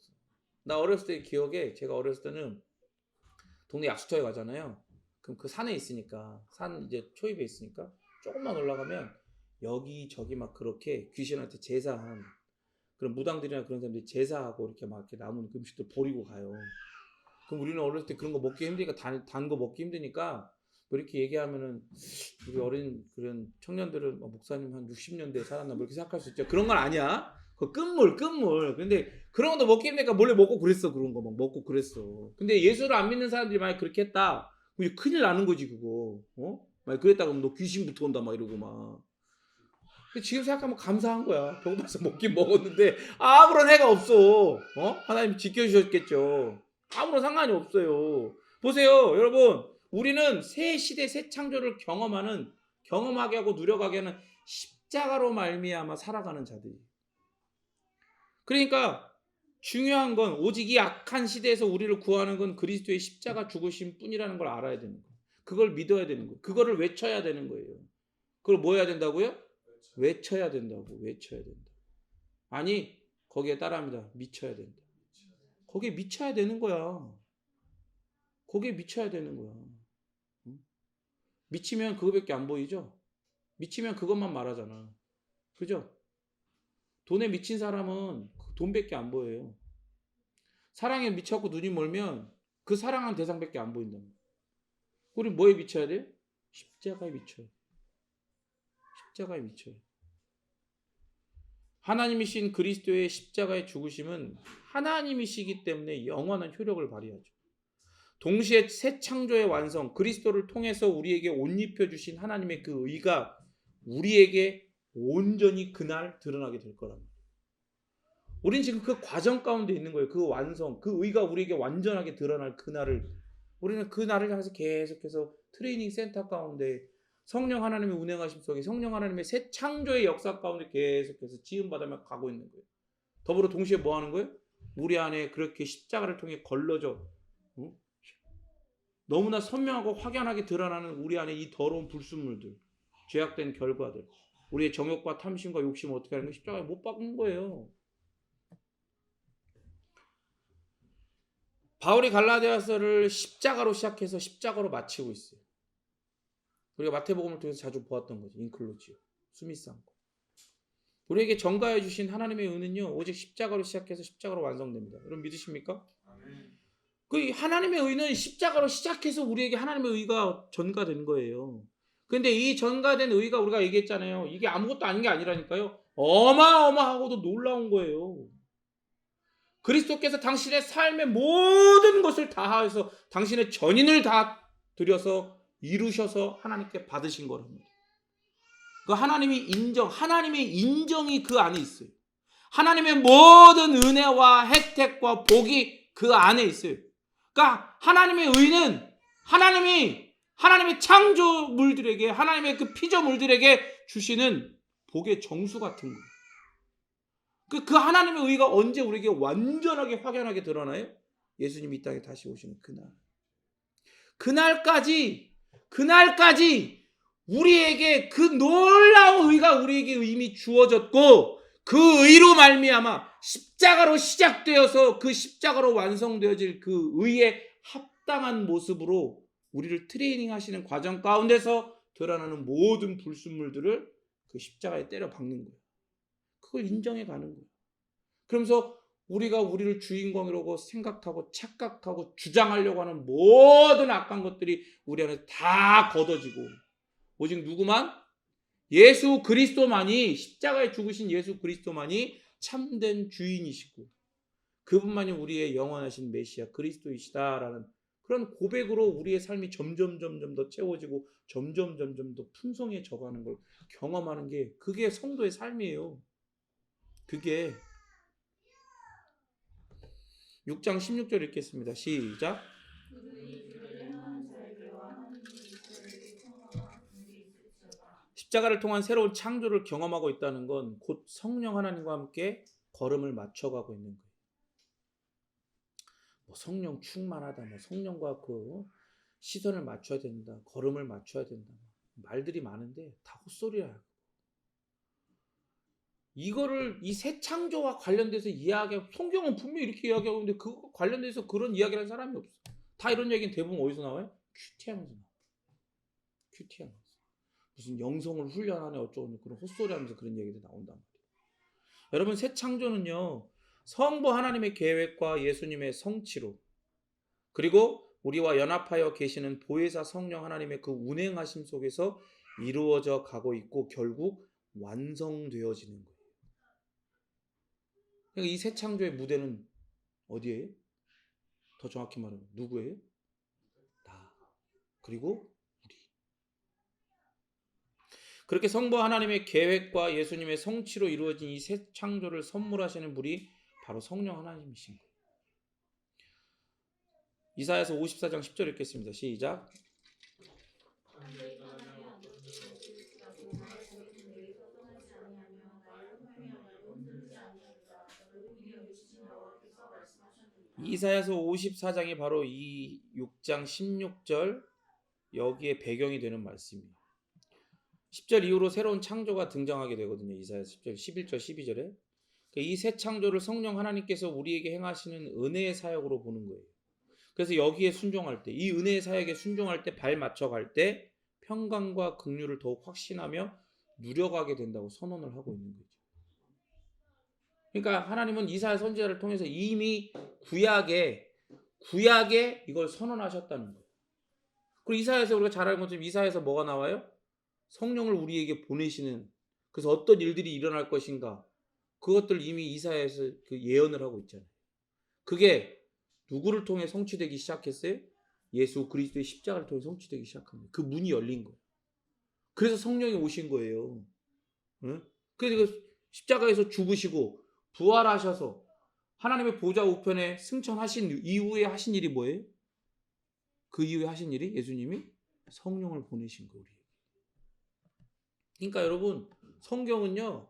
나 어렸을 때 기억에, 제가 어렸을 때는 동네 약수터에 가잖아요. 그럼 그 산에 있으니까, 산 이제 초입에 있으니까 조금만 올라가면 여기저기 막 그렇게 귀신한테 제사한 그런 무당들이나 그런 사람들이 제사하고 이렇게 막 이렇게 남은 음식들 버리고 가요. 그럼 우리는 어렸을 때 그런 거 먹기 힘드니까, 단 거 먹기 힘드니까 뭐 이렇게 얘기하면은 우리 어린 그런 청년들은 목사님 한 60년대에 살았나 뭐 이렇게 생각할 수 있죠. 그런 건 아니야. 그 끝물. 근데 그런 것도 먹기 힘드니까 몰래 먹고 그랬어. 그런 거 막 먹고 그랬어. 근데 예수를 안 믿는 사람들이 만약 그렇게 했다, 큰일 나는 거지 그거. 만약 그랬다 그러면 너 귀신부터 온다 막 이러고 막. 근데 지금 생각하면 감사한 거야. 배고파서 먹긴 먹었는데 아무런 해가 없어. 하나님 지켜주셨겠죠. 아무런 상관이 없어요. 보세요, 여러분. 우리는 새 시대 새 창조를 경험하게 하고 누려가게 하는 십자가로 말미암아 살아가는 자들이. 그러니까 중요한 건 오직 이 악한 시대에서 우리를 구하는 건 그리스도의 십자가 죽으심 뿐이라는 걸 알아야 되는 거예요. 그걸 믿어야 되는 거예요. 그거를 외쳐야 되는 거예요. 그걸 뭐 해야 된다고요? 외쳐야 된다고. 외쳐야 된다. 아니, 거기에 따라합니다. 미쳐야 된다. 거기에 미쳐야 되는 거야. 거기에 미쳐야 되는 거야. 미치면 그거밖에 안 보이죠? 미치면 그것만 말하잖아. 그죠? 돈에 미친 사람은 돈밖에 안 보여요. 사랑에 미쳐갖고 눈이 멀면 그 사랑한 대상밖에 안 보인다는 거야. 우리 뭐에 미쳐야 돼? 십자가에 미쳐요. 십자가에 미쳐요. 하나님이신 그리스도의 십자가의 죽으심은 하나님이시기 때문에 영원한 효력을 발휘하죠. 동시에 새 창조의 완성, 그리스도를 통해서 우리에게 옷 입혀주신 하나님의 그 의가 우리에게 온전히 그날 드러나게 될 거랍니다. 우린 지금 그 과정 가운데 있는 거예요. 그 완성, 그 의가 우리에게 완전하게 드러날 그날을, 우리는 그 날을 향해서 계속해서 트레이닝 센터 가운데 성령 하나님의 운행하심 속에 성령 하나님의 새 창조의 역사 가운데 계속해서 지음받아며 가고 있는 거예요. 더불어 동시에 뭐 하는 거예요? 우리 안에 그렇게 십자가를 통해 걸러져 너무나 선명하고 확연하게 드러나는 우리 안에 이 더러운 불순물들, 죄악된 결과들, 우리의 정욕과 탐심과 욕심을 어떻게 하는 거예요? 십자가에 못 박는 거예요. 바울이 갈라디아서를 십자가로 시작해서 십자가로 마치고 있어요. 우리가 마태복음을 통해서 자주 보았던 거죠. 인클루지오, 수미상고. 우리에게 전가해 주신 하나님의 은은요, 오직 십자가로 시작해서 십자가로 완성됩니다. 여러분 믿으십니까? 그 하나님의 의는 십자가로 시작해서 우리에게 하나님의 의가 전가된 거예요. 근데 이 전가된 의가 우리가 얘기했잖아요. 이게 아무것도 아닌 게 아니라니까요. 어마어마하고도 놀라운 거예요. 그리스도께서 당신의 삶의 모든 것을 다하여서 당신의 전인을 다 들여서 이루셔서 하나님께 받으신 거랍니다. 그 하나님의 인정이 그 안에 있어요. 하나님의 모든 은혜와 혜택과 복이 그 안에 있어요. 그러니까 하나님의 의는 하나님의 창조물들에게, 하나님의 그 피조물들에게 주시는 복의 정수 같은 거예요. 그 하나님의 의가 언제 우리에게 완전하게 확연하게 드러나요? 예수님이 이 땅에 다시 오시는 그날. 그날까지 우리에게 그 놀라운 의가 우리에게 이미 주어졌고, 그 의로 말미암아 십자가로 시작되어서 그 십자가로 완성되어질 그 의의 합당한 모습으로 우리를 트레이닝 하시는 과정 가운데서 드러나는 모든 불순물들을 그 십자가에 때려 박는 거예요. 그걸 인정해 가는 거예요. 그러면서 우리가 우리를 주인공이라고 생각하고 착각하고 주장하려고 하는 모든 악한 것들이 우리 안에 다 걷어지고, 오직 누구만? 예수 그리스도만이, 십자가에 죽으신 예수 그리스도만이 참된 주인이시고 그분만이 우리의 영원하신 메시아 그리스도이시다라는 그런 고백으로 우리의 삶이 점점 더 채워지고 점점 더 풍성해져가는 걸 경험하는 게, 그게 성도의 삶이에요. 그게 6장 16절 읽겠습니다. 시작. 십자가를 통한 새로운 창조를 경험하고 있다는 건 곧 성령 하나님과 함께 걸음을 맞춰가고 있는 거예요. 뭐 성령 충만하다, 뭐 성령과 그 시선을 맞춰야 된다, 걸음을 맞춰야 된다, 말들이 많은데 다 헛소리야. 이거를 이 새 창조와 관련돼서 이야기하고, 성경은 분명히 이렇게 이야기하고 있는데 그 관련돼서 그런 이야기를 하는 사람이 없어. 다 이런 얘기는 대부분 어디서 나와요? 큐티하면서 나와요. 큐티하면서. 무슨 영성을 훈련하네 어쩌고 그런 헛소리 하면서 그런 얘기도 나온단 말이에요. 여러분, 새 창조는요, 성부 하나님의 계획과 예수님의 성취로, 그리고 우리와 연합하여 계시는 보혜사 성령 하나님의 그 운행하심 속에서 이루어져 가고 있고 결국 완성되어지는 거예요. 그러니까 이 새 창조의 무대는 어디예요? 더 정확히 말하면 누구예요? 나, 그리고 우리. 그렇게 성부 하나님의 계획과 예수님의 성취로 이루어진 이 새 창조를 선물하시는 분이 바로 성령 하나님이신 거예요. 이사야서 54장 10절 읽겠습니다. 시작. 이사야서 54장이 바로 이 6장 16절 여기에 배경이 되는 말씀이에요. 10절 이후로 새로운 창조가 등장하게 되거든요. 이사야서 10절, 11절, 12절에. 이 새 창조를 성령 하나님께서 우리에게 행하시는 은혜의 사역으로 보는 거예요. 그래서 여기에 순종할 때, 이 은혜의 사역에 순종할 때, 발 맞춰갈 때 평강과 긍휼을 더욱 확신하며 누려가게 된다고 선언을 하고 있는 거죠. 그러니까 하나님은 이사야 선지자를 통해서 이미 구약에 이걸 선언하셨다는 거예요. 그리고 이사야에서 우리가 잘 알고 있지만 이사야에서 뭐가 나와요? 성령을 우리에게 보내시는, 그래서 어떤 일들이 일어날 것인가, 그것들 이미 이사야에서 그 예언을 하고 있잖아요. 그게 누구를 통해 성취되기 시작했어요? 예수 그리스도의 십자가를 통해 성취되기 시작한 거예요. 그 문이 열린 거예요. 그래서 성령이 오신 거예요. 응? 그래서 십자가에서 죽으시고 부활하셔서 하나님의 보좌 우편에 승천하신 이후에 하신 일이 뭐예요? 그 이후에 하신 일이 예수님이 성령을 보내신 거예요. 그러니까 여러분, 성경은요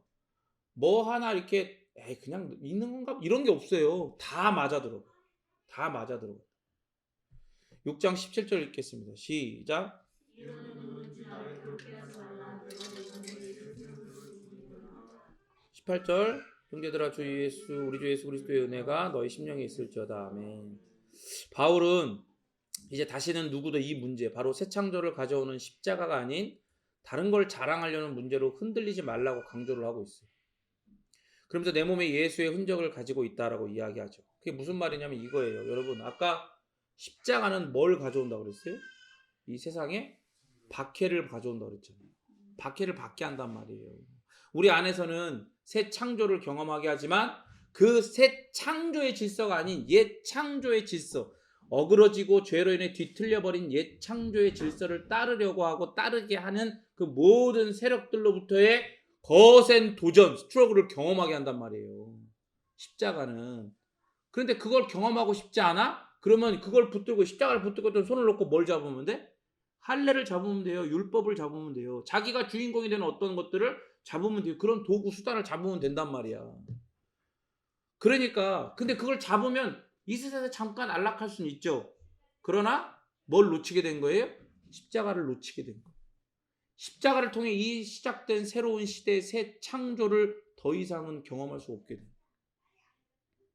뭐 하나 이렇게 그냥 있는 건가 이런 게 없어요. 다 맞아들어. 다 맞아들어. 6장 17절 읽겠습니다. 시작. 18절. 형제들아, 우리 주 예수 그리스도의 은혜가 너희 심령에 있을지어다. 아멘. 바울은 이제 다시는 누구도 이 문제, 바로 새 창조를 가져오는 십자가가 아닌 다른 걸 자랑하려는 문제로 흔들리지 말라고 강조를 하고 있어요. 그러면서 내 몸에 예수의 흔적을 가지고 있다라고 이야기하죠. 그게 무슨 말이냐면 이거예요. 여러분, 아까 십자가는 뭘 가져온다고 그랬어요? 이 세상에 박해를 가져온다고 그랬잖아요. 박해를 받게 한단 말이에요. 우리 안에서는 새 창조를 경험하게 하지만 그 새 창조의 질서가 아닌 옛 창조의 질서, 어그러지고 죄로 인해 뒤틀려버린 옛 창조의 질서를 따르려고 하고 따르게 하는 그 모든 세력들로부터의 거센 도전, 스트러글을 경험하게 한단 말이에요. 십자가는. 그런데 그걸 경험하고 싶지 않아? 그러면 그걸 붙들고, 십자가를 붙들고 손을 놓고 뭘 잡으면 돼? 할례를 잡으면 돼요. 율법을 잡으면 돼요. 자기가 주인공이 되는 어떤 것들을 잡으면 돼요. 그런 도구, 수단을 잡으면 된단 말이야. 그러니까 근데 그걸 잡으면 이 세상에서 잠깐 안락할 수는 있죠. 그러나 뭘 놓치게 된 거예요? 십자가를 놓치게 된 거예요. 십자가를 통해 이 시작된 새로운 시대의 새 창조를 더 이상은 경험할 수 없게 돼요.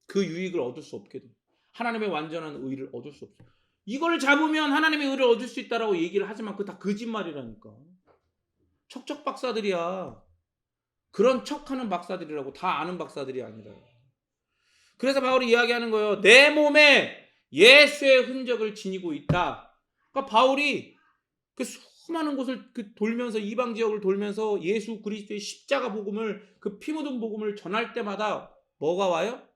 그 유익을 얻을 수 없게 돼요. 하나님의 완전한 의를 얻을 수 없어요. 이걸 잡으면 하나님의 의를 얻을 수 있다라고 얘기를 하지만 그거 다 거짓말이라니까. 척척 박사들이야. 그런 척하는 박사들이라고. 다 아는 박사들이 아니라. 그래서 바울이 이야기하는 거예요. 내 몸에 예수의 흔적을 지니고 있다. 그러니까 바울이 그 수많은 곳을 돌면서, 이방 지역을 돌면서 예수 그리스도의 십자가 복음을, 그 피 묻은 복음을 전할 때마다 뭐가 와요?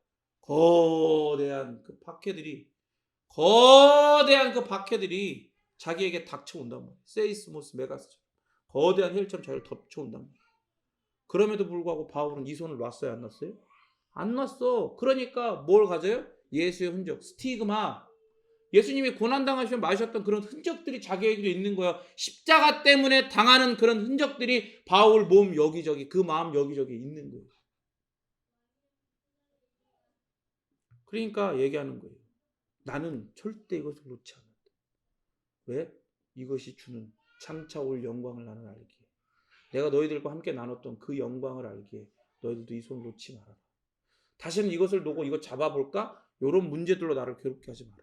거대한 그 박해들이 자기에게 닥쳐온단 말이에요. 세이스모스 메가스, 거대한 헬처럼 자기를 덮쳐온단 말이에요. 그럼에도 불구하고 바울은 이 손을 놨어요, 안 놨어요? 안 놨어. 그러니까 뭘 가져요? 예수의 흔적, 스티그마. 예수님이 고난당하시며 마셨던 그런 흔적들이 자기에게도 있는 거야. 십자가 때문에 당하는 그런 흔적들이 바울 몸 여기저기, 그 마음 여기저기 있는 거예요. 그러니까 얘기하는 거예요. 나는 절대 이것을 놓지 않는다. 왜? 이것이 주는 장차 올 영광을 나는 알기에, 내가 너희들과 함께 나눴던 그 영광을 알기에 너희들도 이 손을 놓지 말아라. 다시는 이것을 놓고 이거 잡아볼까? 이런 문제들로 나를 괴롭게 하지 마라.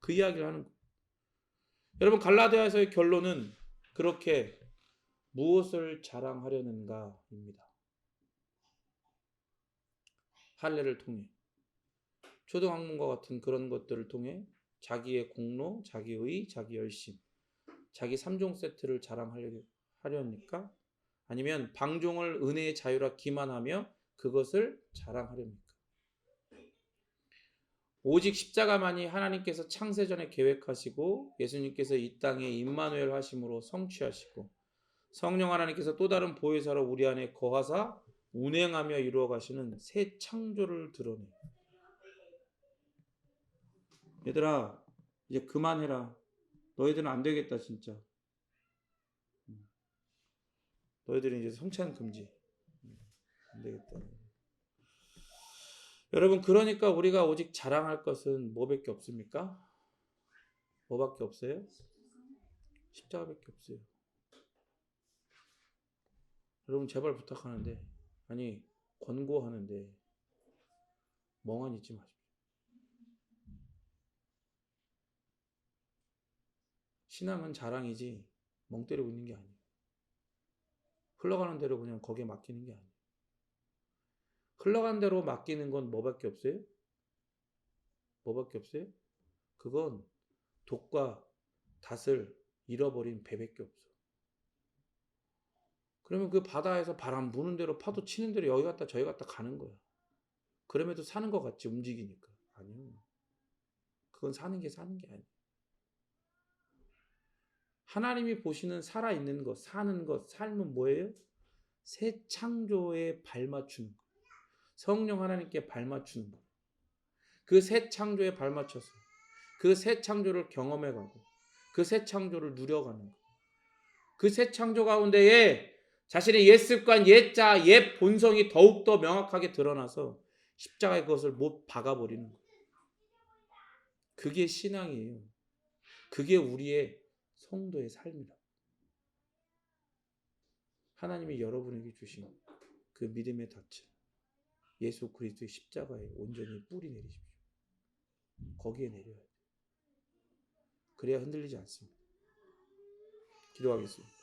그 이야기를 하는 거예요. 여러분, 갈라디아서의 결론은 그렇게 무엇을 자랑하려는가입니다. 할례를 통해, 초등학문과 같은 그런 것들을 통해 자기의 공로, 자기의, 자기 열심, 자기 3종 세트를 자랑하려니까? 아니면 방종을 은혜의 자유라 기만하며 그것을 자랑하려니까? 오직 십자가만이 하나님께서 창세전에 계획하시고 예수님께서 이 땅에 임마누엘 하심으로 성취하시고 성령 하나님께서 또 다른 보혜사로 우리 안에 거하사 운행하며 이루어 가시는 새 창조를 드러내. 얘들아, 이제 그만해라. 너희들은 안 되겠다 진짜. 너희들은 이제 성찬 금지. 안 되겠다. 여러분, 그러니까 우리가 오직 자랑할 것은 뭐밖에 없습니까? 뭐밖에 없어요? 십자가밖에 없어요. 여러분 제발 부탁하는데, 아니 권고하는데 멍하니 있지 마십시오. 신앙은 자랑이지 멍 때리고 있는 게 아니에요. 흘러가는 대로 그냥 거기에 맡기는 게 아니에요. 흘러간 대로 맡기는 건 뭐밖에 없어요? 뭐밖에 없어요? 그건 독과 닷을 잃어버린 배밖에 없어. 그러면 그 바다에서 바람 부는 대로 파도 치는 대로 여기 갔다 저기 갔다 가는 거야. 그럼에도 사는 것 같지 움직이니까. 아니요. 그건 사는 게 아니에요. 하나님이 보시는 살아있는 것, 사는 것, 삶은 뭐예요? 새 창조에 발맞추는 것. 성령 하나님께 발맞추는 것. 그 새 창조에 발맞춰서 그 새 창조를 경험해가고 그 새 창조를 누려가는 것. 그 새 창조 가운데에 자신의 옛 습관, 옛 자, 옛 본성이 더욱더 명확하게 드러나서 십자가에 그것을 못 박아버리는 것. 그게 신앙이에요. 그게 우리의 성도의 삶이다. 하나님이 여러분에게 주신 그 믿음의 덫을 예수 그리스도의 십자가에 온전히 뿌리 내리십시오. 거기에 내려야 돼요. 그래야 흔들리지 않습니다. 기도하겠습니다.